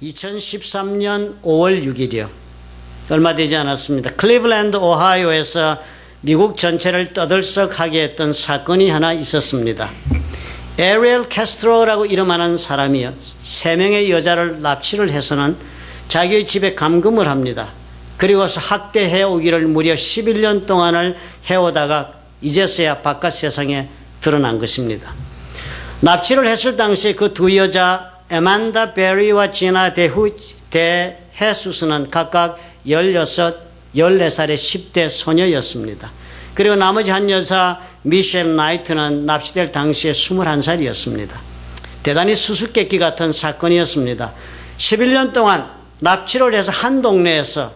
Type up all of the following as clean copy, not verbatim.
2013년 5월 6일이요. 얼마 되지 않았습니다. 클리블랜드, 오하이오에서 미국 전체를 떠들썩하게 했던 사건이 하나 있었습니다. 에리엘 캐스트로라고 이름하는 사람이요. 3명의 여자를 납치를 해서는 자기의 집에 감금을 합니다. 그리고서 학대해 오기를 무려 11년 동안을 해오다가 이제서야 바깥 세상에 드러난 것입니다. 납치를 했을 당시 그 두 여자 에만다 베리와 지나 데헤수스는 각각 16, 14살의 10대 소녀였습니다. 그리고 나머지 한 여자 미셸 나이트는 납치될 당시에 21살이었습니다. 대단히 수수께끼 같은 사건이었습니다. 11년 동안 납치를 해서 한 동네에서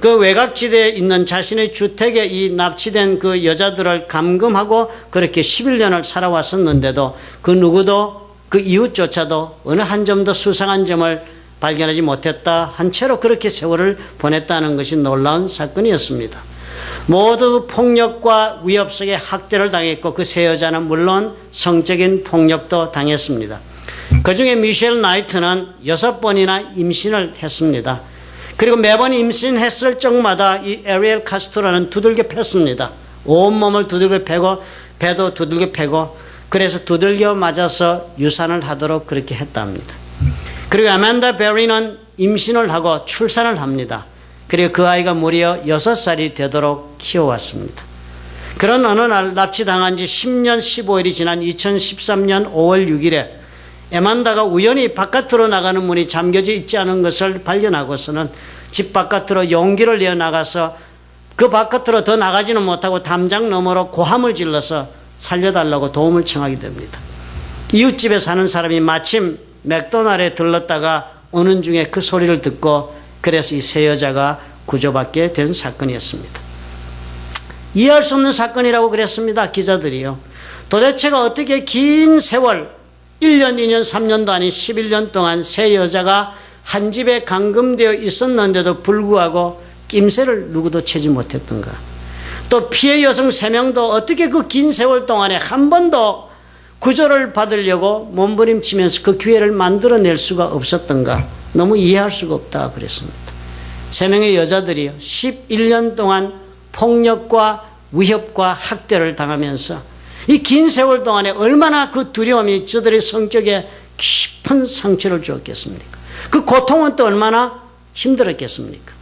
그 외곽지대에 있는 자신의 주택에 이 납치된 그 여자들을 감금하고 그렇게 11년을 살아왔었는데도 그 누구도 그 이웃조차도 어느 한 점도 수상한 점을 발견하지 못했다 한 채로 그렇게 세월을 보냈다는 것이 놀라운 사건이었습니다. 모두 폭력과 위협 속에 학대를 당했고 그 세 여자는 물론 성적인 폭력도 당했습니다. 그중에 미셸 나이트는 6번이나 임신을 했습니다. 그리고 매번 임신했을 적마다 이 에리엘 카스트로는 두들겨 팼습니다. 온몸을 두들겨 패고 배도 두들겨 패고 그래서 두들겨 맞아서 유산을 하도록 그렇게 했답니다. 그리고 아만다 베리는 임신을 하고 출산을 합니다. 그리고 그 아이가 무려 6살이 되도록 키워왔습니다. 그런 어느 날 납치당한 지 10년 15일이 지난 2013년 5월 6일에 에만다가 우연히 바깥으로 나가는 문이 잠겨져 있지 않은 것을 발견하고서는 집 바깥으로 용기를 내어 나가서 그 바깥으로 더 나가지는 못하고 담장 너머로 고함을 질러서 살려달라고 도움을 청하게 됩니다. 이웃집에 사는 사람이 마침 맥도날드에 들렀다가 오는 중에 그 소리를 듣고 그래서 이 세 여자가 구조받게 된 사건이었습니다. 이해할 수 없는 사건이라고 그랬습니다. 기자들이요. 도대체가 어떻게 긴 세월 1년, 2년, 3년도 아닌 11년 동안 세 여자가 한 집에 감금되어 있었는데도 불구하고 낌새를 누구도 채지 못했던가. 또 피해 여성 3명도 어떻게 그 긴 세월 동안에 한 번도 구조를 받으려고 몸부림치면서 그 기회를 만들어낼 수가 없었던가. 너무 이해할 수가 없다 그랬습니다. 3명의 여자들이 11년 동안 폭력과 위협과 학대를 당하면서 이 긴 세월 동안에 얼마나 그 두려움이 저들의 성격에 깊은 상처를 주었겠습니까? 그 고통은 또 얼마나 힘들었겠습니까?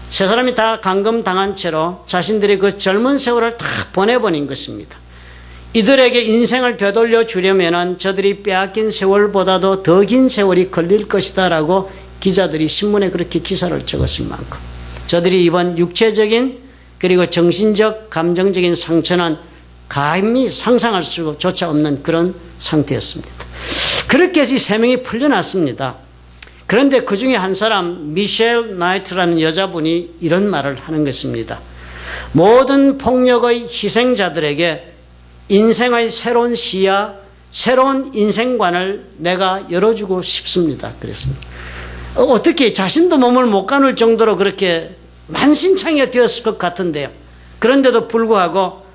세 사람이 다 감금당한 채로 자신들이 그 젊은 세월을 다 보내버린 것입니다. 이들에게 인생을 되돌려 주려면 저들이 빼앗긴 세월보다도 더 긴 세월이 걸릴 것이다 라고 기자들이 신문에 그렇게 기사를 적었을 만큼 저들이 입은 육체적인 그리고 정신적 감정적인 상처는 감히 상상할 수조차 없는 그런 상태였습니다. 그렇게 해서 이 3명이 풀려났습니다. 그런데 그 중에 한 사람 미셸 나이트라는 여자분이 이런 말을 하는 것입니다. 모든 폭력의 희생자들에게 인생의 새로운 시야, 새로운 인생관을 내가 열어주고 싶습니다. 그랬습니다. 어떻게 자신도 몸을 못 가눌 정도로 그렇게 만신창이가 되었을 것 같은데요. 그런데도 불구하고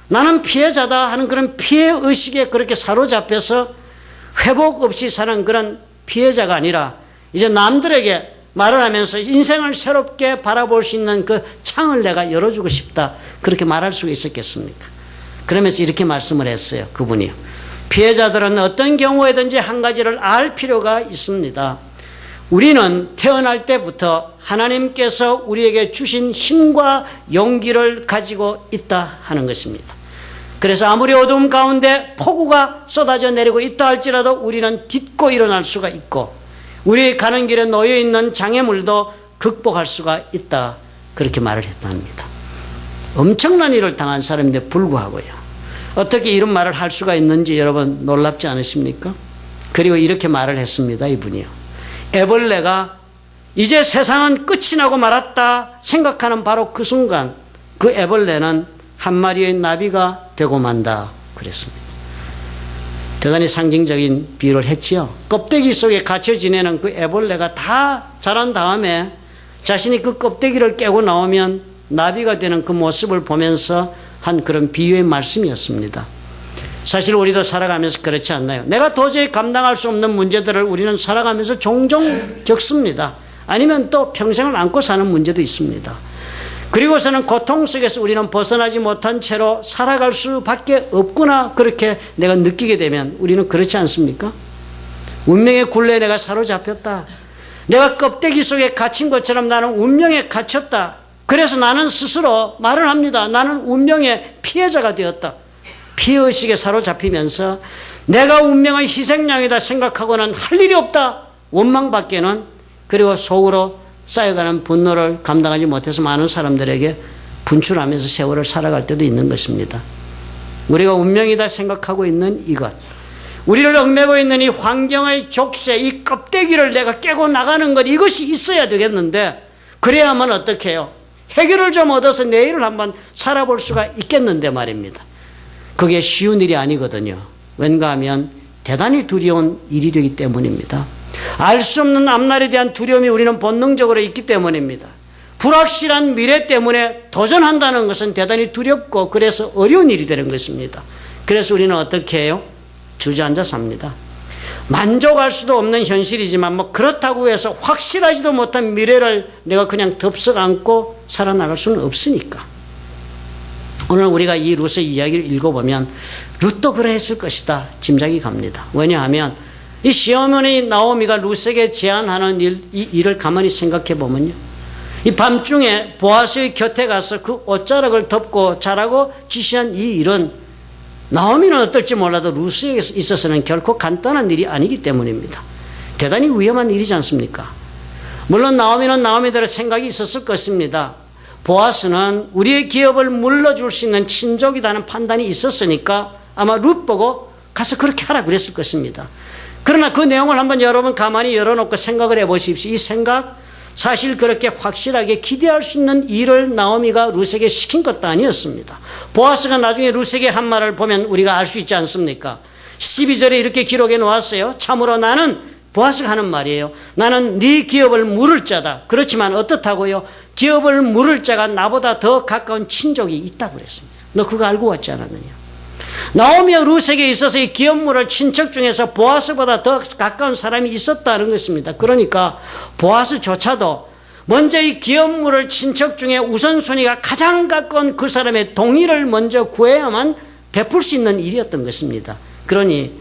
나는 피해자다 하는 그런 피해의식에 그렇게 사로잡혀서 회복 없이 사는 그런 피해자가 아니라 이제 남들에게 말을 하면서 인생을 새롭게 바라볼 수 있는 그 창을 내가 열어주고 싶다. 그렇게 말할 수가 있었겠습니까? 그러면서 이렇게 말씀을 했어요. 그분이요. 피해자들은 어떤 경우에든지 한 가지를 알 필요가 있습니다. 우리는 태어날 때부터 하나님께서 우리에게 주신 힘과 용기를 가지고 있다 하는 것입니다. 그래서 아무리 어두움 가운데 폭우가 쏟아져 내리고 있다 할지라도 우리는 딛고 일어날 수가 있고 우리 가는 길에 놓여있는 장애물도 극복할 수가 있다. 그렇게 말을 했답니다. 엄청난 일을 당한 사람인데 불구하고요. 어떻게 이런 말을 할 수가 있는지 여러분 놀랍지 않으십니까? 그리고 이렇게 말을 했습니다. 이분이요. 애벌레가 이제 세상은 끝이 나고 말았다 생각하는 바로 그 순간 그 애벌레는 한 마리의 나비가 되고 만다 그랬습니다. 대단히 상징적인 비유를 했지요. 껍데기 속에 갇혀 지내는 그 애벌레가 다 자란 다음에 자신이 그 껍데기를 깨고 나오면 나비가 되는 그 모습을 보면서 한 그런 비유의 말씀이었습니다. 사실 우리도 살아가면서 그렇지 않나요? 내가 도저히 감당할 수 없는 문제들을 우리는 살아가면서 종종 겪습니다. 아니면 또 평생을 안고 사는 문제도 있습니다. 그리고서는 고통 속에서 우리는 벗어나지 못한 채로 살아갈 수밖에 없구나, 그렇게 내가 느끼게 되면 우리는 그렇지 않습니까? 운명의 굴레에 내가 사로잡혔다. 내가 껍데기 속에 갇힌 것처럼 나는 운명에 갇혔다. 그래서 나는 스스로 말을 합니다. 나는 운명의 피해자가 되었다. 피해의식에 사로잡히면서 내가 운명의 희생양이다 생각하고는 할 일이 없다. 원망밖에는. 그리고 속으로 쌓여가는 분노를 감당하지 못해서 많은 사람들에게 분출하면서 세월을 살아갈 때도 있는 것입니다. 우리가 운명이다 생각하고 있는 이것, 우리를 얽매고 있는 이 환경의 족쇄, 이 껍데기를 내가 깨고 나가는 것, 이것이 있어야 되겠는데, 그래야만 어떻게 해요? 해결을 좀 얻어서 내일을 한번 살아볼 수가 있겠는데 말입니다. 그게 쉬운 일이 아니거든요. 왠가 하면 대단히 두려운 일이 되기 때문입니다. 알 수 없는 앞날에 대한 두려움이 우리는 본능적으로 있기 때문입니다. 불확실한 미래 때문에 도전한다는 것은 대단히 두렵고 그래서 어려운 일이 되는 것입니다. 그래서 우리는 어떻게 해요? 주저앉아 삽니다. 만족할 수도 없는 현실이지만 그렇다고 해서 확실하지도 못한 미래를 내가 그냥 덥석 안고 살아나갈 수는 없으니까. 오늘 우리가 이 룻의 이야기를 읽어보면 룻도 그러했을 것이다 짐작이 갑니다. 왜냐하면 이 시어머니 나오미가 룻에게 제안하는 이 일을 가만히 생각해 보면요, 이 밤중에 보아스의 곁에 가서 그 옷자락을 덮고 자라고 지시한 이 일은 나오미는 어떨지 몰라도 룻에게 있어서는 결코 간단한 일이 아니기 때문입니다. 대단히 위험한 일이지 않습니까? 물론 나오미는 나오미대로 생각이 있었을 것입니다. 보아스는 우리의 기업을 물러줄 수 있는 친족이라는 판단이 있었으니까 아마 룻 보고 가서 그렇게 하라 그랬을 것입니다. 그러나 그 내용을 한번 여러분 가만히 열어놓고 생각을 해보십시오. 이 생각, 사실 그렇게 확실하게 기대할 수 있는 일을 나오미가 룻에게 시킨 것도 아니었습니다. 보아스가 나중에 룻에게 한 말을 보면 우리가 알 수 있지 않습니까? 12절에 이렇게 기록해 놓았어요. 참으로 나는, 보아스가 하는 말이에요. 나는 네 기업을 물을 자다. 그렇지만 어떻다고요? 기업을 물을 자가 나보다 더 가까운 친족이 있다고 그랬습니다. 너 그거 알고 왔지 않았느냐? 나오미와 룻에게 있어서 이 기업 물을 친척 중에서 보아스보다 더 가까운 사람이 있었다는 것입니다. 그러니까 보아스조차도 먼저 이 기업 물을 친척 중에 우선순위가 가장 가까운 그 사람의 동의를 먼저 구해야만 베풀 수 있는 일이었던 것입니다. 그러니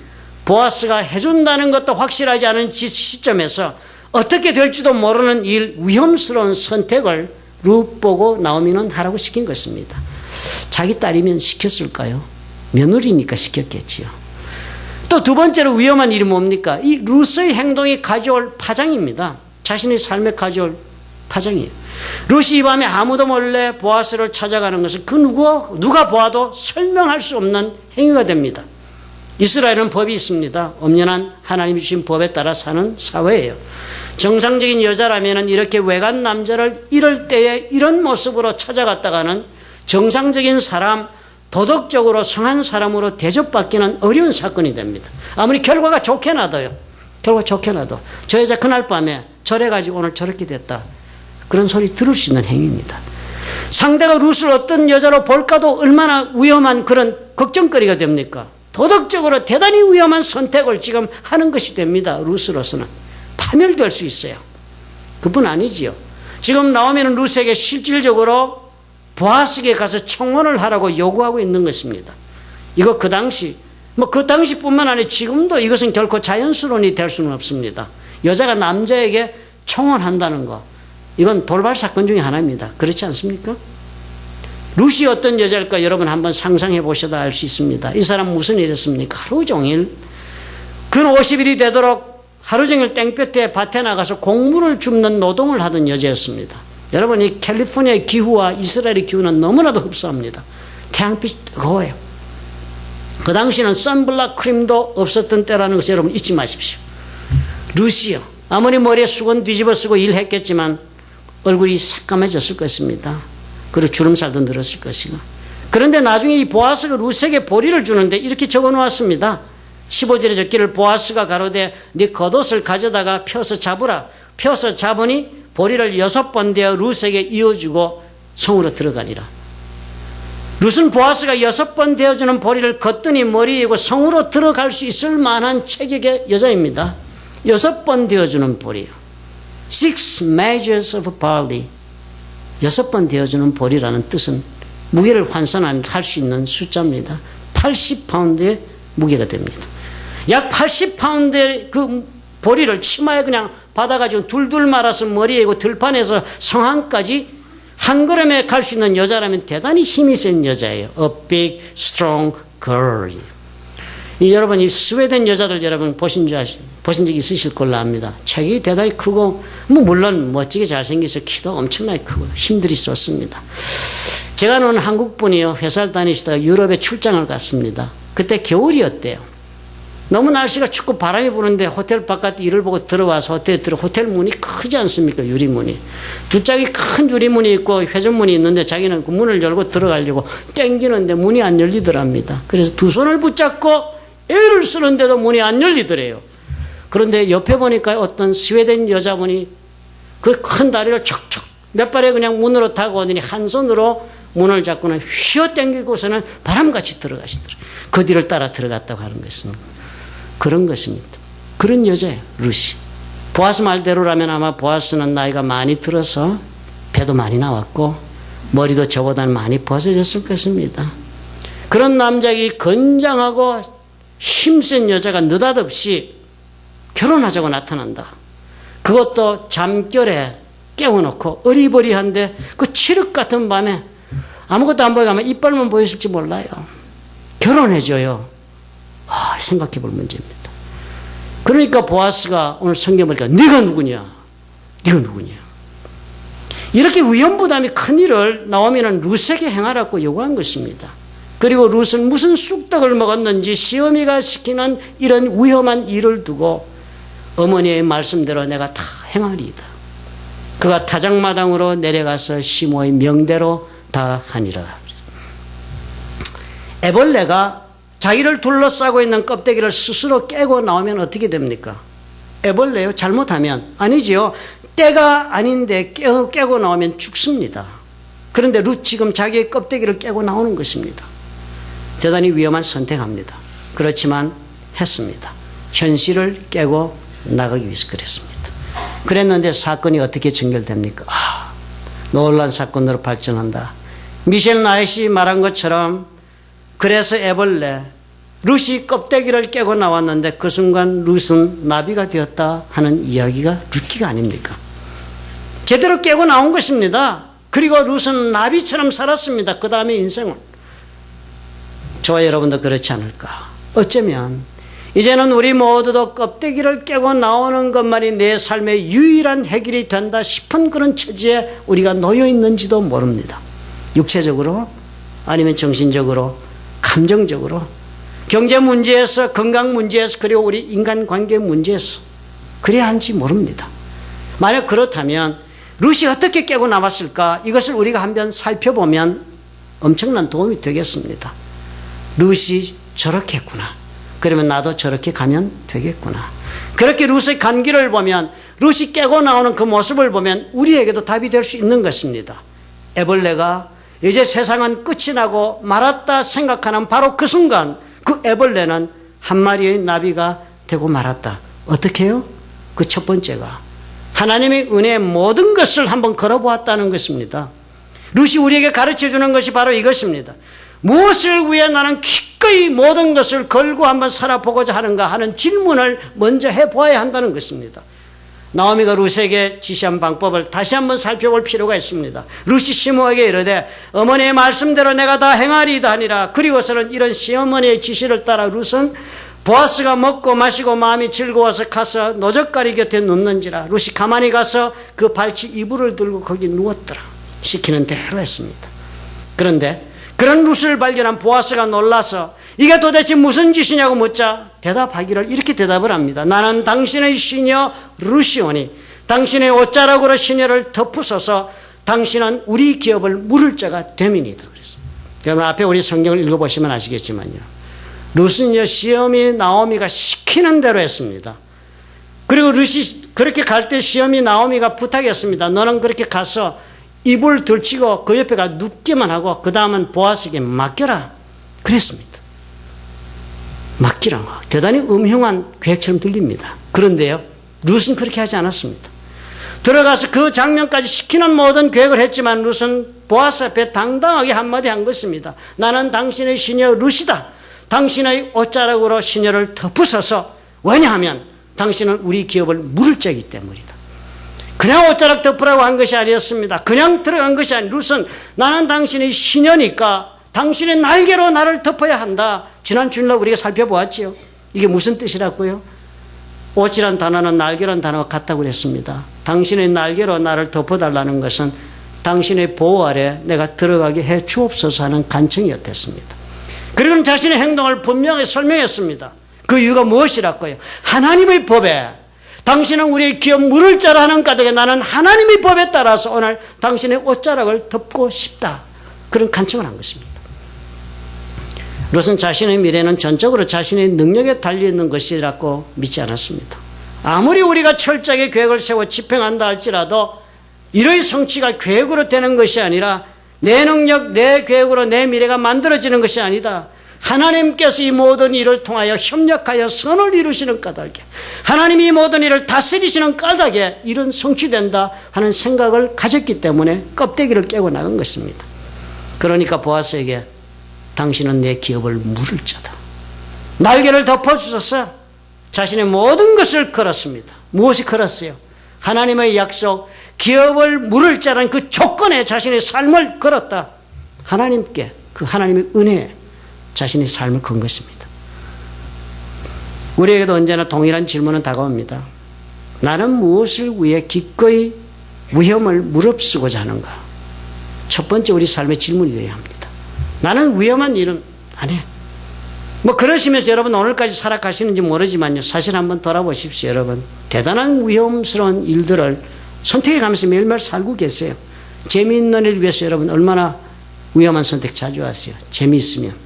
보아스가 해준다는 것도 확실하지 않은 시점에서 어떻게 될지도 모르는 일, 위험스러운 선택을 룻 보고 나오미는 하라고 시킨 것입니다. 자기 딸이면 시켰을까요? 며느리니까 시켰겠지요. 또 두 번째로 위험한 일이 뭡니까? 이 룻의 행동이 가져올 파장입니다. 자신의 삶에 가져올 파장이에요. 룻이 이 밤에 아무도 몰래 보아스를 찾아가는 것은 그 누가 보아도 설명할 수 없는 행위가 됩니다. 이스라엘은 법이 있습니다. 엄연한 하나님이 주신 법에 따라 사는 사회예요. 정상적인 여자라면 이렇게 외간 남자를 이럴 때에 이런 모습으로 찾아갔다가는 정상적인 사람, 도덕적으로 성한 사람으로 대접받기는 어려운 사건이 됩니다. 아무리 결과가 좋게 놔둬요. 결과가 좋게 놔둬. 저 여자 그날 밤에 저래가지고 오늘 저렇게 됐다. 그런 소리 들을 수 있는 행위입니다. 상대가 룻을 어떤 여자로 볼까도 얼마나 위험한 그런 걱정거리가 됩니까? 도덕적으로 대단히 위험한 선택을 지금 하는 것이 됩니다. 룻으로서는. 파멸될 수 있어요. 그뿐 아니지요. 지금 나오미는 룻에게 실질적으로 보아스에게 가서 청혼을 하라고 요구하고 있는 것입니다. 이거 그 당시뿐만 아니라 지금도 이것은 결코 자연스러운 일이 될 수는 없습니다. 여자가 남자에게 청혼한다는 거, 이건 돌발 사건 중에 하나입니다. 그렇지 않습니까? 룻이 어떤 여자일까 여러분 한번 상상해 보셔도 알 수 있습니다. 이 사람 무슨 일 했습니까? 하루 종일 근 50일이 되도록 하루 종일 땡볕에 밭에 나가서 곡물을 줍는 노동을 하던 여자였습니다. 여러분, 이 캘리포니아의 기후와 이스라엘의 기후는 너무나도 흡사합니다. 태양빛이 뜨거워요. 그 당시는 선블락 크림도 없었던 때라는 것을 여러분 잊지 마십시오. 룻이요, 아무리 머리에 수건 뒤집어 쓰고 일했겠지만 얼굴이 새까매졌을 것입니다. 그리고 주름살도 늘었을 것이고. 그런데 나중에 이 보아스가 룻에게 보리를 주는데 이렇게 적어 놓았습니다. 15절에 적기를 보아스가 가로되 네 겉옷을 가져다가 펴서 잡으라. 펴서 잡으니 보리를 6번 되어 룻에게 이어주고 성으로 들어가리라. 룻은 보아스가 6번 되어주는 보리를 걷더니 머리이고 성으로 들어갈 수 있을 만한 체격의 여자입니다. 6번 되어주는 보리요. 6 measures of barley. 6번 되어주는 보리라는 뜻은 무게를 환산할 수 있는 숫자입니다. 80파운드의 무게가 됩니다. 약 80파운드의 그 보리를 치마에 그냥 받아가지고 둘둘 말아서 머리에 들판에서 성항까지 한 걸음에 갈 수 있는 여자라면 대단히 힘이 센 여자예요. A big, strong girl. 여러분이 스웨덴 여자들 여러분 보신 적 있으실 걸로 압니다. 체격이 대단히 크고, 물론 멋지게 잘생겨서 키도 엄청나게 크고 힘들이 쏟습니다. 제가 아는 한국 분이요, 회사를 다니시다가 유럽에 출장을 갔습니다. 그때 겨울이었대요. 너무 날씨가 춥고 바람이 부는데 호텔 바깥 일을 보고 들어와서 호텔 문이 크지 않습니까? 유리문이. 두 짝이 큰 유리문이 있고 회전문이 있는데 자기는 그 문을 열고 들어가려고 땡기는데 문이 안 열리더랍니다. 그래서 두 손을 붙잡고 애를 쓰는데도 문이 안 열리더래요. 그런데 옆에 보니까 어떤 스웨덴 여자분이 그 큰 다리를 척척 몇 발에 그냥 문으로 타고 오더니 한 손으로 문을 잡고는 휘어 땡기고서는 바람같이 들어가시더라고요. 그 뒤를 따라 들어갔다고 하는 것입니다. 그런 것입니다. 그런 여자예요, 룻이. 보아스 말대로라면 아마 보아스는 나이가 많이 들어서 배도 많이 나왔고 머리도 저보다는 많이 벗어졌을 것입니다. 그런 남자에게 건장하고 힘센 여자가 느닷없이 결혼하자고 나타난다. 그것도 잠결에 깨워놓고 어리버리한데 그 칠흑 같은 밤에 아무것도 안 보이고 아마 이빨만 보였을지 몰라요. 결혼해줘요. 생각해 볼 문제입니다. 그러니까 보아스가 오늘 성경 보니까 네가 누구냐? 네가 누구냐? 이렇게 위험부담이 큰 일을 나오미는 룻에게 행하라고 요구한 것입니다. 그리고 룻은 무슨 쑥떡을 먹었는지 시어미가 시키는 이런 위험한 일을 두고 어머니의 말씀대로 내가 다 행하리이다. 그가 타작마당으로 내려가서 시모의 명대로 다 하니라. 애벌레가 자기를 둘러싸고 있는 껍데기를 스스로 깨고 나오면 어떻게 됩니까? 애벌레요? 잘못하면? 아니지요. 때가 아닌데 깨고 나오면 죽습니다. 그런데 룻 지금 자기의 껍데기를 깨고 나오는 것입니다. 대단히 위험한 선택합니다. 그렇지만 했습니다. 현실을 깨고 나가기 위해서 그랬습니다. 그랬는데 사건이 어떻게 전결됩니까? 놀란 사건으로 발전한다. 미셸 나잇이 말한 것처럼 그래서 애벌레, 룻이 껍데기를 깨고 나왔는데 그 순간 룻은 나비가 되었다 하는 이야기가 룻기가 아닙니까? 제대로 깨고 나온 것입니다. 그리고 룻은 나비처럼 살았습니다. 그 다음에 인생을. 저와 여러분도 그렇지 않을까? 어쩌면 이제는 우리 모두도 껍데기를 깨고 나오는 것만이 내 삶의 유일한 해결이 된다 싶은 그런 처지에 우리가 놓여 있는지도 모릅니다. 육체적으로 아니면 정신적으로 감정적으로 경제 문제에서 건강 문제에서 그리고 우리 인간관계 문제에서 그래야 한지 모릅니다. 만약 그렇다면 룻이 어떻게 깨고 나왔을까? 이것을 우리가 한번 살펴보면 엄청난 도움이 되겠습니다. 룻이 저렇게 했구나. 그러면 나도 저렇게 가면 되겠구나. 그렇게 룻의 간기를 보면 룻이 깨고 나오는 그 모습을 보면 우리에게도 답이 될 수 있는 것입니다. 애벌레가 이제 세상은 끝이 나고 말았다 생각하는 바로 그 순간 그 애벌레는 한 마리의 나비가 되고 말았다. 어떻게 해요? 그 첫 번째가 하나님의 은혜의 모든 것을 한번 걸어보았다는 것입니다. 룻이 우리에게 가르쳐주는 것이 바로 이것입니다. 무엇을 위해 나는 기꺼이 모든 것을 걸고 한번 살아보고자 하는가 하는 질문을 먼저 해보아야 한다는 것입니다. 나오미가 룻에게 지시한 방법을 다시 한번 살펴볼 필요가 있습니다. 룻이 시모에게 이르되 어머니의 말씀대로 내가 다 행하리이다 하니라. 그리고서는 이런 시어머니의 지시를 따라 룻은 보아스가 먹고 마시고 마음이 즐거워서 가서 노젓가리 곁에 눕는지라. 룻이 가만히 가서 그 발치 이불을 들고 거기 누웠더라. 시키는 대로 했습니다. 그런데 그런 룻을 발견한 보아스가 놀라서 이게 도대체 무슨 짓이냐고 묻자 대답하기를 이렇게 대답을 합니다. 나는 당신의 시녀 룻이오니 당신의 옷자락으로 시녀를 덮으소서 당신은 우리 기업을 물을 자가 됨이니이다. 그랬습니다. 여러분 앞에 우리 성경을 읽어보시면 아시겠지만요. 룻은요 시어미 나오미가 시키는 대로 했습니다. 그리고 룻이 그렇게 갈 때 시어미 나오미가 부탁했습니다. 너는 그렇게 가서 이불 들치고 그 옆에가 눕기만 하고 그 다음은 보아스에게 맡겨라 그랬습니다. 맡기라. 대단히 음흉한 계획처럼 들립니다. 그런데요, 룻은 그렇게 하지 않았습니다. 들어가서 그 장면까지 시키는 모든 계획을 했지만 룻은 보아스 앞에 당당하게 한마디 한 것입니다. 나는 당신의 시녀 룻이다. 당신의 옷자락으로 시녀를 덮으소서. 왜냐하면 당신은 우리 기업을 물을 자이기 때문이다. 그냥 옷자락 덮으라고 한 것이 아니었습니다. 그냥 들어간 것이 아니, 룻은 나는 당신의 시녀니까 당신의 날개로 나를 덮어야 한다. 지난 주일날 우리가 살펴보았지요. 이게 무슨 뜻이라고요? 옷이란 단어는 날개란 단어와 같다고 그랬습니다. 당신의 날개로 나를 덮어달라는 것은 당신의 보호 아래 내가 들어가게 해 주옵소서 하는 간청이었습니다. 그리고는 자신의 행동을 분명히 설명했습니다. 그 이유가 무엇이라고요? 하나님의 법에, 당신은 우리의 기업 물을 자라 하는 까닭에 나는 하나님의 법에 따라서 오늘 당신의 옷자락을 덮고 싶다. 그런 간청을 한 것입니다. 롯은 자신의 미래는 전적으로 자신의 능력에 달려있는 것이라고 믿지 않았습니다. 아무리 우리가 철저하게 계획을 세워 집행한다 할지라도 이러의 성취가 계획으로 되는 것이 아니라 내 능력, 내 계획으로 내 미래가 만들어지는 것이 아니다. 하나님께서 이 모든 일을 통하여 협력하여 선을 이루시는 까닭에, 하나님이 이 모든 일을 다스리시는 까닭에 일은 성취된다 하는 생각을 가졌기 때문에 껍데기를 깨고 나간 것입니다. 그러니까 보아스에게 당신은 내 기업을 물을 자다. 날개를 덮어주셔서 자신의 모든 것을 걸었습니다. 무엇이 걸었어요? 하나님의 약속, 기업을 물을 자라는 그 조건에 자신의 삶을 걸었다. 하나님께, 그 하나님의 은혜에 자신의 삶을 건 것입니다. 우리에게도 언제나 동일한 질문은 다가옵니다. 나는 무엇을 위해 기꺼이 위험을 무릅쓰고자 하는가? 첫 번째 우리 삶의 질문이 되어야 합니다. 나는 위험한 일은 안 해. 뭐 그러시면서 여러분 오늘까지 살아가시는지 모르지만요, 사실 한번 돌아보십시오. 여러분 대단한 위험스러운 일들을 선택해 가면서 매일매일 살고 계세요. 재미있는 일을 위해서 여러분 얼마나 위험한 선택 자주 하세요. 재미있으면.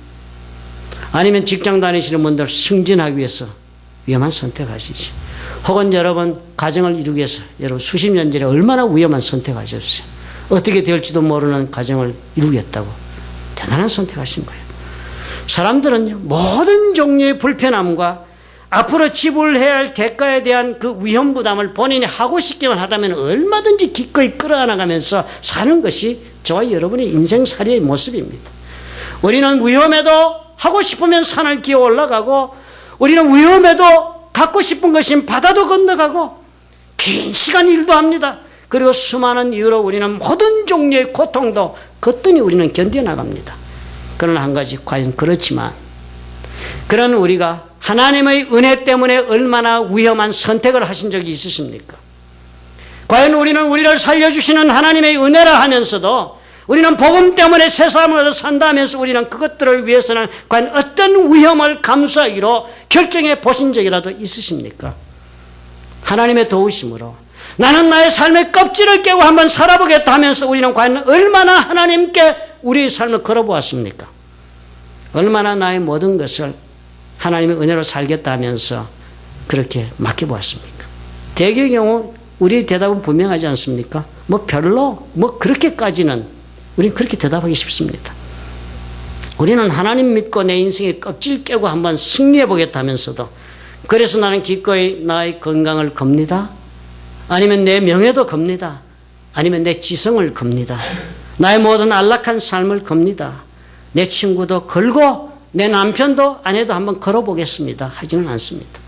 아니면 직장 다니시는 분들 승진하기 위해서 위험한 선택하시지. 혹은 여러분 가정을 이루기 위해서 여러분 수십 년 전에 얼마나 위험한 선택하셨어요. 어떻게 될지도 모르는 가정을 이루겠다고 대단한 선택하신 거예요. 사람들은요, 모든 종류의 불편함과 앞으로 지불해야 할 대가에 대한 그 위험 부담을 본인이 하고 싶기만 하다면 얼마든지 기꺼이 끌어안아가면서 사는 것이 저와 여러분의 인생살이의 모습입니다. 우리는 위험해도 하고 싶으면 산을 기어 올라가고, 우리는 위험해도 갖고 싶은 것인 바다도 건너가고, 긴 시간 일도 합니다. 그리고 수많은 이유로 우리는 모든 종류의 고통도 거뜬히 우리는 견뎌나갑니다. 그러나 한 가지, 과연 그렇지만 그런 우리가 하나님의 은혜 때문에 얼마나 위험한 선택을 하신 적이 있으십니까? 과연 우리는 우리를 살려주시는 하나님의 은혜라 하면서도 우리는 복음 때문에 새 삶을 얻어 산다 하면서 우리는 그것들을 위해서는 과연 어떤 위험을 감수하기로 결정해 보신 적이라도 있으십니까? 하나님의 도우심으로 나는 나의 삶의 껍질을 깨고 한번 살아보겠다 하면서 우리는 과연 얼마나 하나님께 우리의 삶을 걸어보았습니까? 얼마나 나의 모든 것을 하나님의 은혜로 살겠다 하면서 그렇게 맡겨보았습니까? 대개의 경우 우리의 대답은 분명하지 않습니까? 별로 그렇게까지는 우리는 그렇게 대답하기 쉽습니다. 우리는 하나님 믿고 내 인생의 껍질 깨고 한번 승리해보겠다 하면서도 그래서 나는 기꺼이 나의 건강을 겁니다. 아니면 내 명예도 겁니다. 아니면 내 지성을 겁니다. 나의 모든 안락한 삶을 겁니다. 내 친구도 걸고 내 남편도 아내도 한번 걸어보겠습니다 하지는 않습니다.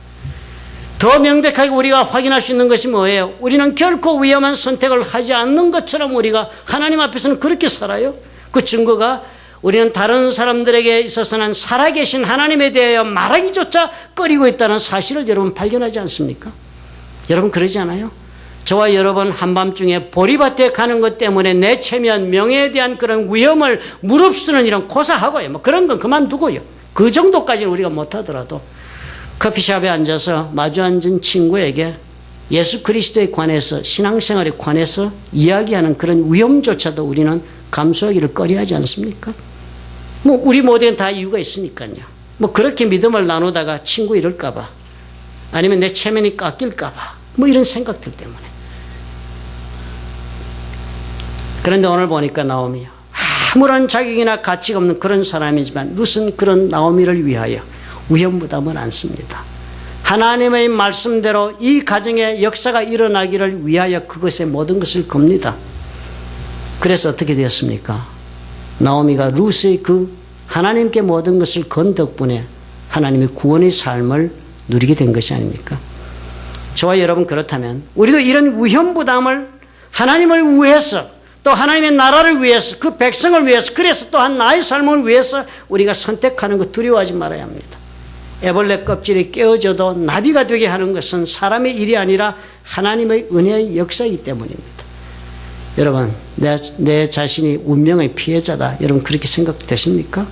더 명백하게 우리가 확인할 수 있는 것이 뭐예요? 우리는 결코 위험한 선택을 하지 않는 것처럼 우리가 하나님 앞에서는 그렇게 살아요. 그 증거가 우리는 다른 사람들에게 있어서는 살아계신 하나님에 대하여 말하기조차 꺼리고 있다는 사실을 여러분 발견하지 않습니까? 여러분 그러지 않아요? 저와 여러분 한밤중에 보리밭에 가는 것 때문에 내 체면, 명예에 대한 그런 위험을 무릅쓰는 이런 고사하고요. 그런 건 그만두고요. 그 정도까지는 우리가 못하더라도 커피숍에 앉아서 마주 앉은 친구에게 예수 그리스도에 관해서, 신앙생활에 관해서 이야기하는 그런 위험조차도 우리는 감수하기를 꺼려하지 않습니까? 우리 모두엔 다 이유가 있으니까요. 그렇게 믿음을 나누다가 친구 이럴까봐, 아니면 내 체면이 깎일까봐, 이런 생각들 때문에. 그런데 오늘 보니까 나오미 아무런 자격이나 가치가 없는 그런 사람이지만 룻은 그런 나오미를 위하여 위험부담을 안습니다. 하나님의 말씀대로 이 가정의 역사가 일어나기를 위하여 그것의 모든 것을 겁니다. 그래서 어떻게 되었습니까? 나오미가 룻의 그 하나님께 모든 것을 건 덕분에 하나님의 구원의 삶을 누리게 된 것이 아닙니까? 저와 여러분 그렇다면 우리도 이런 위험부담을 하나님을 위해서 또 하나님의 나라를 위해서 그 백성을 위해서 그래서 또한 나의 삶을 위해서 우리가 선택하는 것 두려워하지 말아야 합니다. 애벌레 껍질이 깨어져도 나비가 되게 하는 것은 사람의 일이 아니라 하나님의 은혜의 역사이기 때문입니다. 여러분 내 자신이 운명의 피해자다. 여러분 그렇게 생각되십니까?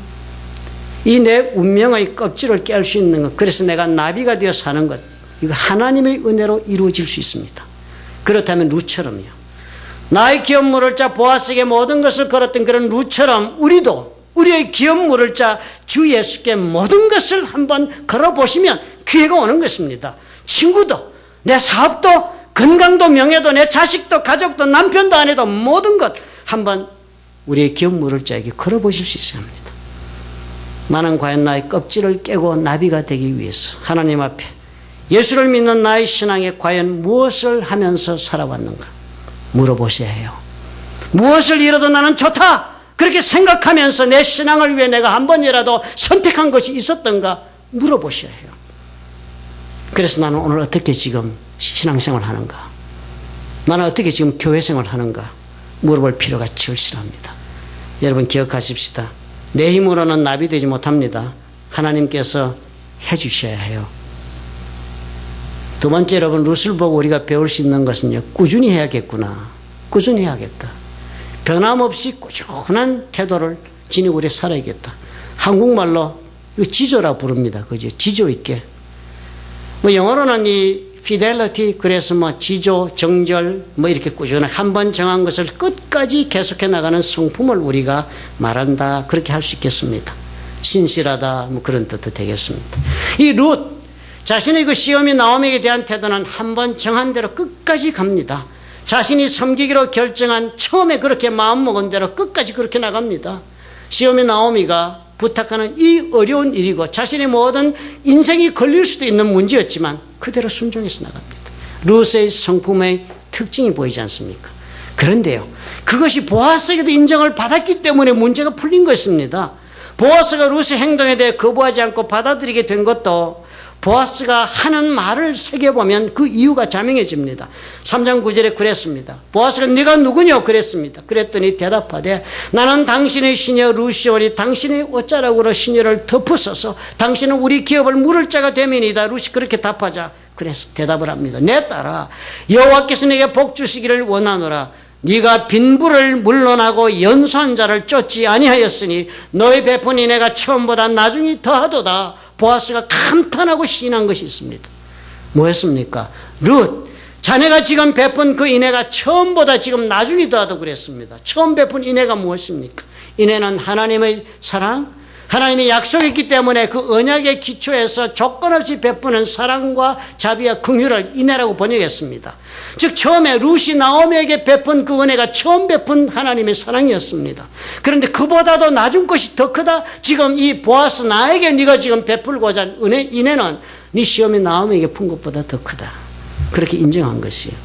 이 내 운명의 껍질을 깰 수 있는 것, 그래서 내가 나비가 되어 사는 것, 이거 하나님의 은혜로 이루어질 수 있습니다. 그렇다면 룻처럼요. 나의 기업 물을 자 보아스에게 모든 것을 걸었던 그런 룻처럼 우리도 우리의 기업 물을 자 주 예수께 모든 것을 한번 걸어보시면 기회가 오는 것입니다. 친구도 내 사업도 건강도 명예도 내 자식도 가족도 남편도 아내도 모든 것 한번 우리의 기업 물을 자에게 걸어보실 수 있어야 합니다. 나는 과연 나의 껍질을 깨고 나비가 되기 위해서 하나님 앞에 예수를 믿는 나의 신앙에 과연 무엇을 하면서 살아왔는가 물어보셔야 해요. 무엇을 잃어도 나는 좋다 그렇게 생각하면서 내 신앙을 위해 내가 한 번이라도 선택한 것이 있었던가 물어보셔야 해요. 그래서 나는 오늘 어떻게 지금 신앙생활을 하는가, 나는 어떻게 지금 교회생활을 하는가 물어볼 필요가 절실합니다. 여러분 기억하십시다. 내 힘으로는 나비 되지 못합니다. 하나님께서 해주셔야 해요. 두 번째, 여러분 룻을 보고 우리가 배울 수 있는 것은요, 꾸준히 해야겠구나. 꾸준히 해야겠다. 변함없이 꾸준한 태도를 지니고 우리 살아야겠다. 한국말로 지조라 부릅니다. 그죠? 지조 있게. 뭐 영어로는 이 fidelity, 그래서 뭐 지조, 정절, 뭐 이렇게 꾸준하게 한 번 정한 것을 끝까지 계속해 나가는 성품을 우리가 말한다. 그렇게 할 수 있겠습니다. 신실하다, 뭐 그런 뜻도 되겠습니다. 이 룻, 자신의 그 시험이 나오미에 대한 태도는 한 번 정한 대로 끝까지 갑니다. 자신이 섬기기로 결정한 처음에 그렇게 마음먹은 대로 끝까지 그렇게 나갑니다. 시험이 나오미가 부탁하는 이 어려운 일이고 자신의 모든 인생이 걸릴 수도 있는 문제였지만 그대로 순종해서 나갑니다. 룻의 성품의 특징이 보이지 않습니까? 그런데요, 그것이 보아스에게도 인정을 받았기 때문에 문제가 풀린 것입니다. 보아스가 룻의 행동에 대해 거부하지 않고 받아들이게 된 것도 보아스가 하는 말을 새겨보면 그 이유가 자명해집니다. 3장 9절에 그랬습니다. 보아스가 네가 누구냐 그랬습니다. 그랬더니 대답하되 나는 당신의 시녀 룻이오니 당신의 옷자락으로 시녀를 덮으소서. 당신은 우리 기업을 물을 자가 되면이다. 룻이 그렇게 답하자 그래서 대답을 합니다. 내 딸아, 여호와께서 내게 복 주시기를 원하노라. 네가 빈부를 물러나고 연소한 자를 쫓지 아니하였으니 너의 베푼 은혜가 처음보다 나중이 더하도다. 보아스가 감탄하고 시인한 것이 있습니다. 뭐였습니까? 룻, 자네가 지금 베푼 그 은혜가 처음보다 지금 나중이 더하다고 그랬습니다. 처음 베푼 은혜가 무엇입니까? 은혜는 하나님의 사랑, 하나님의 약속이 있기 때문에 그 언약의 기초에서 조건 없이 베푸는 사랑과 자비와 긍휼을 은혜라고 번역했습니다. 즉 처음에 룻이 나오미에게 베푼 그 은혜가 처음 베푼 하나님의 사랑이었습니다. 그런데 그보다도 나중 것이 더 크다. 지금 이 보아스 나에게 네가 지금 베풀고자 한 은혜는 네 시험이 나오미에게 푼 것보다 더 크다. 그렇게 인정한 것이에요.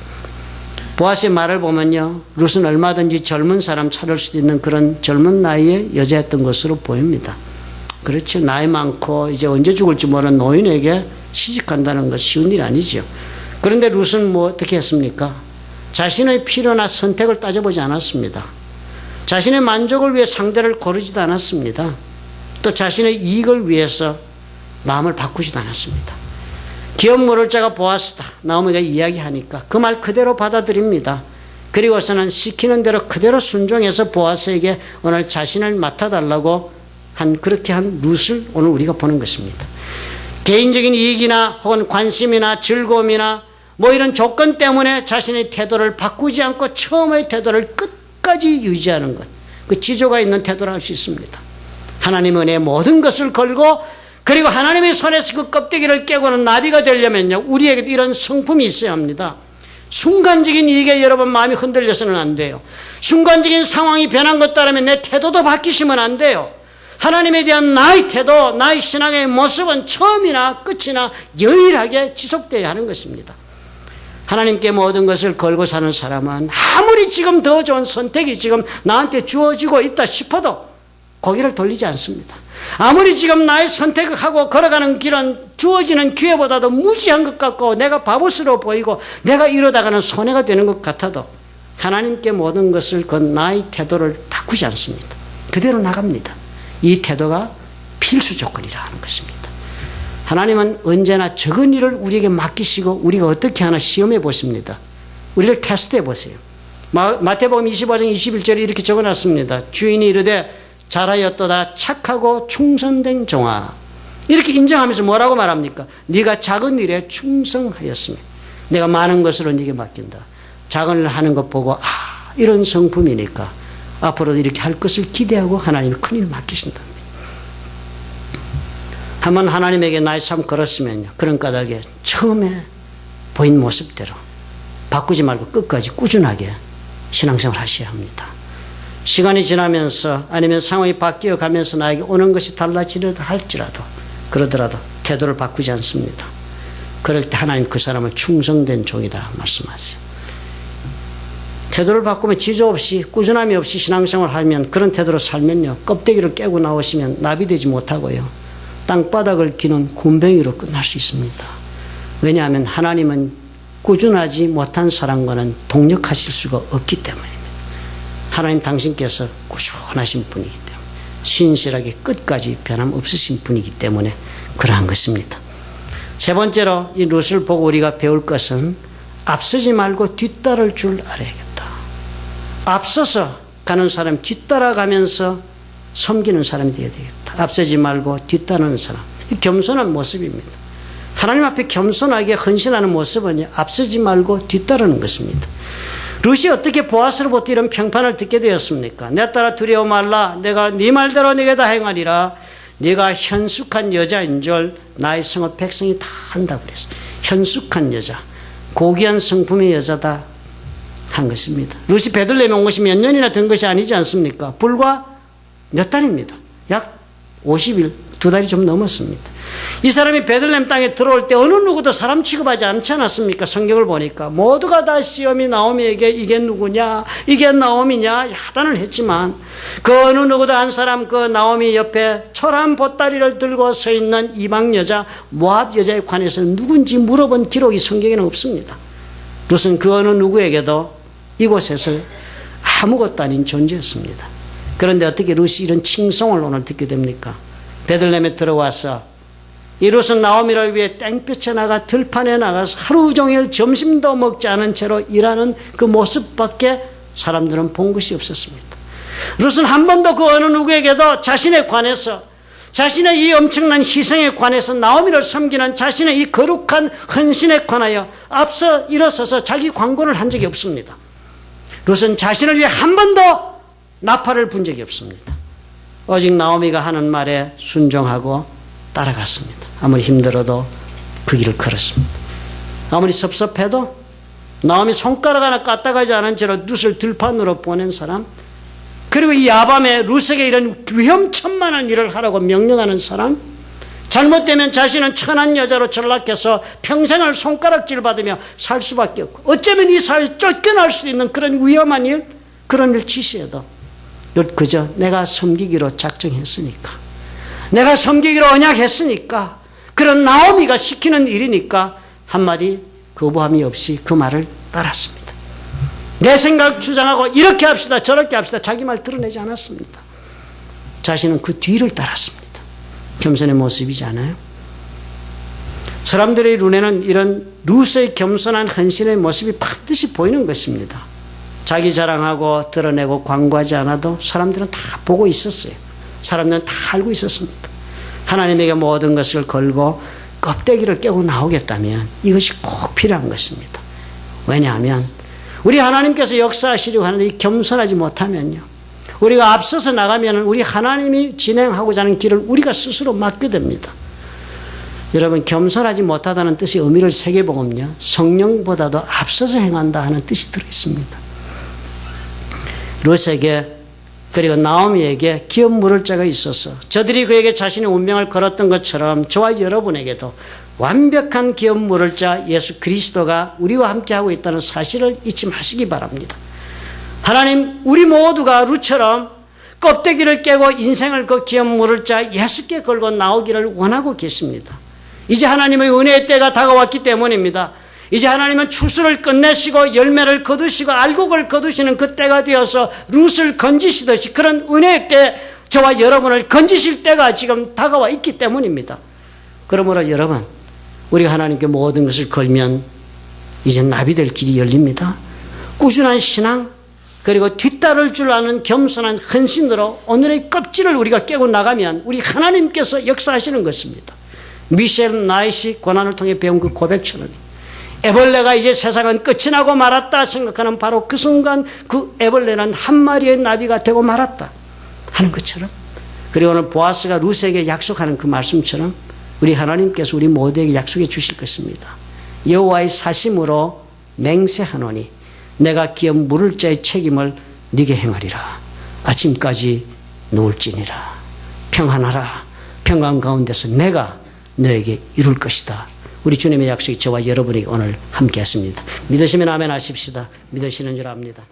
보아스의 말을 보면요, 룻은 얼마든지 젊은 사람 찾을 수도 있는 그런 젊은 나이의 여자였던 것으로 보입니다. 그렇죠. 나이 많고 이제 언제 죽을지 모르는 노인에게 시집간다는 것 쉬운 일 아니죠. 그런데 룻은 뭐 어떻게 했습니까? 자신의 필요나 선택을 따져보지 않았습니다. 자신의 만족을 위해 상대를 고르지도 않았습니다. 또 자신의 이익을 위해서 마음을 바꾸지도 않았습니다. 기업 물을 자가 보아스다. 나오미가 이야기하니까 그 말 그대로 받아들입니다. 그리고서는 시키는 대로 그대로 순종해서 보아스에게 오늘 자신을 맡아달라고 그렇게 한 룻을 오늘 우리가 보는 것입니다. 개인적인 이익이나 혹은 관심이나 즐거움이나 뭐 이런 조건 때문에 자신의 태도를 바꾸지 않고 처음의 태도를 끝까지 유지하는 것, 그 지조가 있는 태도를 할 수 있습니다. 하나님 은혜의 모든 것을 걸고 그리고 하나님의 손에서 그 껍데기를 깨고는 나비가 되려면요, 우리에게도 이런 성품이 있어야 합니다. 순간적인 이익에 여러분 마음이 흔들려서는 안 돼요. 순간적인 상황이 변한 것 따르면 내 태도도 바뀌시면 안 돼요. 하나님에 대한 나의 태도, 나의 신앙의 모습은 처음이나 끝이나 유일하게 지속되어야 하는 것입니다. 하나님께 모든 것을 걸고 사는 사람은 아무리 지금 더 좋은 선택이 지금 나한테 주어지고 있다 싶어도 고개를 돌리지 않습니다. 아무리 지금 나의 선택하고 걸어가는 길은 주어지는 기회보다도 무지한 것 같고 내가 바보스러워 보이고 내가 이러다가는 손해가 되는 것 같아도 하나님께 모든 것을 건 나의 태도를 바꾸지 않습니다. 그대로 나갑니다. 이 태도가 필수 조건이라 하는 것입니다. 하나님은 언제나 적은 일을 우리에게 맡기시고 우리가 어떻게 하나 시험해 보십니다. 우리를 테스트해 보세요. 마태복음 25장 21절에 이렇게 적어놨습니다. 주인이 이르되 잘하였도다 착하고 충성된 종아. 이렇게 인정하면서 뭐라고 말합니까? 네가 작은 일에 충성하였으며 내가 많은 것으로 네게 맡긴다. 작은 일 하는 것 보고 이런 성품이니까 앞으로도 이렇게 할 것을 기대하고 하나님이 큰 일을 맡기신다. 한번 하나님에게 나의 삶 걸었으면요. 그런 까닭에 처음에 보인 모습대로 바꾸지 말고 끝까지 꾸준하게 신앙생활 하셔야 합니다. 시간이 지나면서 아니면 상황이 바뀌어 가면서 나에게 오는 것이 달라지려다 할지라도 그러더라도 태도를 바꾸지 않습니다. 그럴 때 하나님 그 사람은 충성된 종이다 말씀하세요. 태도를 바꾸면 지조 없이 꾸준함이 없이 신앙생활을 하면 그런 태도로 살면요. 껍데기를 깨고 나오시면 나비되지 못하고요. 땅바닥을 기는 군뱅이로 끝날 수 있습니다. 왜냐하면 하나님은 꾸준하지 못한 사람과는 동력하실 수가 없기 때문입니다. 하나님 당신께서 꾸준하신 분이기 때문에 신실하게 끝까지 변함없으신 분이기 때문에 그러한 것입니다. 세 번째로 이 룻을 보고 우리가 배울 것은 앞서지 말고 뒤따를 줄 알아야겠다. 앞서서 가는 사람 뒤따라가면서 섬기는 사람이 되어야 되겠다. 앞서지 말고 뒤따르는 사람. 겸손한 모습입니다. 하나님 앞에 겸손하게 헌신하는 모습은 앞서지 말고 뒤따르는 것입니다. 룻이 어떻게 보아스로부터 이런 평판을 듣게 되었습니까? 내 딸아 두려워 말라. 내가 네 말대로 네게 다 행하리라. 네가 현숙한 여자인 줄 나의 성읍 백성이 다 한다고 그랬어요. 현숙한 여자, 고귀한 성품의 여자다 한 것입니다. 룻이 베들레헴에 온 것이 몇 년이나 된 것이 아니지 않습니까? 불과 몇 달입니다. 약 50일, 2달이 좀 넘었습니다. 이 사람이 베들레헴 땅에 들어올 때 어느 누구도 사람 취급하지 않지 않았습니까? 성경을 보니까 모두가 다 시험이 나오미에게 이게 누구냐, 이게 나오미냐 야단을 했지만 그 어느 누구도 한 사람 그 나오미 옆에 초란 보따리를 들고 서 있는 이방 여자 모압 여자에 관해서 누군지 물어본 기록이 성경에는 없습니다. 룻은 그 어느 누구에게도 이곳에서 아무것도 아닌 존재였습니다. 그런데 어떻게 룻이 이런 칭송을 오늘 듣게 됩니까? 베들레헴에 들어와서 이 룻은 나오미를 위해 땡볕에 나가 들판에 나가서 하루 종일 점심도 먹지 않은 채로 일하는 그 모습밖에 사람들은 본 것이 없었습니다. 룻은 한 번도 그 어느 누구에게도 자신에 관해서 자신의 이 엄청난 희생에 관해서 나오미를 섬기는 자신의 이 거룩한 헌신에 관하여 앞서 일어서서 자기 광고를 한 적이 없습니다. 룻은 자신을 위해 한 번도 나팔을 분 적이 없습니다. 오직 나오미가 하는 말에 순종하고 따라갔습니다. 아무리 힘들어도 그 길을 걸었습니다. 아무리 섭섭해도 나오미 손가락 하나 까딱하지 않은 채로 룻을 들판으로 보낸 사람, 그리고 이 야밤에 룻에게 이런 위험천만한 일을 하라고 명령하는 사람, 잘못되면 자신은 천한 여자로 전락해서 평생을 손가락질 받으며 살 수밖에 없고 어쩌면 이 사회에 쫓겨날 수 있는 그런 위험한 일, 그런 일 지시해도 그저 내가 섬기기로 작정했으니까, 내가 섬기기로 언약했으니까, 그런 나오미가 시키는 일이니까 한마디 거부함이 없이 그 말을 따랐습니다. 내 생각 주장하고 이렇게 합시다 저렇게 합시다 자기 말 드러내지 않았습니다. 자신은 그 뒤를 따랐습니다. 겸손의 모습이지 않아요? 사람들의 눈에는 이런 룻의 겸손한 헌신의 모습이 반드시 보이는 것입니다. 자기 자랑하고 드러내고 광고하지 않아도 사람들은 다 보고 있었어요. 사람들은 다 알고 있었습니다. 하나님에게 모든 것을 걸고 껍데기를 깨고 나오겠다면 이것이 꼭 필요한 것입니다. 왜냐하면 우리 하나님께서 역사하시려고 하는데 이 겸손하지 못하면요, 우리가 앞서서 나가면 우리 하나님이 진행하고자 하는 길을 우리가 스스로 막게 됩니다. 여러분, 겸손하지 못하다는 뜻의 의미를 새겨보면요, 성령보다도 앞서서 행한다 하는 뜻이 들어있습니다. 룻에게 그리고 나오미에게 기업 물을 자가 있어서 저들이 그에게 자신의 운명을 걸었던 것처럼 저와 여러분에게도 완벽한 기업 물을 자 예수 그리스도가 우리와 함께하고 있다는 사실을 잊지 마시기 바랍니다. 하나님, 우리 모두가 룻처럼 껍데기를 깨고 인생을 그 기업 물을 자 예수께 걸고 나오기를 원하고 계십니다. 이제 하나님의 은혜의 때가 다가왔기 때문입니다. 이제 하나님은 추수를 끝내시고 열매를 거두시고 알곡을 거두시는 그 때가 되어서 룻을 건지시듯이 그런 은혜의 때 저와 여러분을 건지실 때가 지금 다가와 있기 때문입니다. 그러므로 여러분, 우리가 하나님께 모든 것을 걸면 이제 나비될 길이 열립니다. 꾸준한 신앙, 그리고 뒤따를 줄 아는 겸손한 헌신으로 오늘의 껍질을 우리가 깨고 나가면 우리 하나님께서 역사하시는 것입니다. 미셸 나잇이 고난을 통해 배운 그 고백처럼 애벌레가 이제 세상은 끝이 나고 말았다 생각하는 바로 그 순간 그 애벌레는 한 마리의 나비가 되고 말았다 하는 것처럼, 그리고 오늘 보아스가 룻에게 약속하는 그 말씀처럼 우리 하나님께서 우리 모두에게 약속해 주실 것입니다. 여호와의 사심으로 맹세하노니 내가 기업 물을 자의 책임을 네게 행하리라. 아침까지 누울지니라. 평안하라. 평안 가운데서 내가 너에게 이룰 것이다. 우리 주님의 약속이 저와 여러분에게 오늘 함께 했습니다. 믿으시면 아멘 하십시다. 믿으시는 줄 압니다.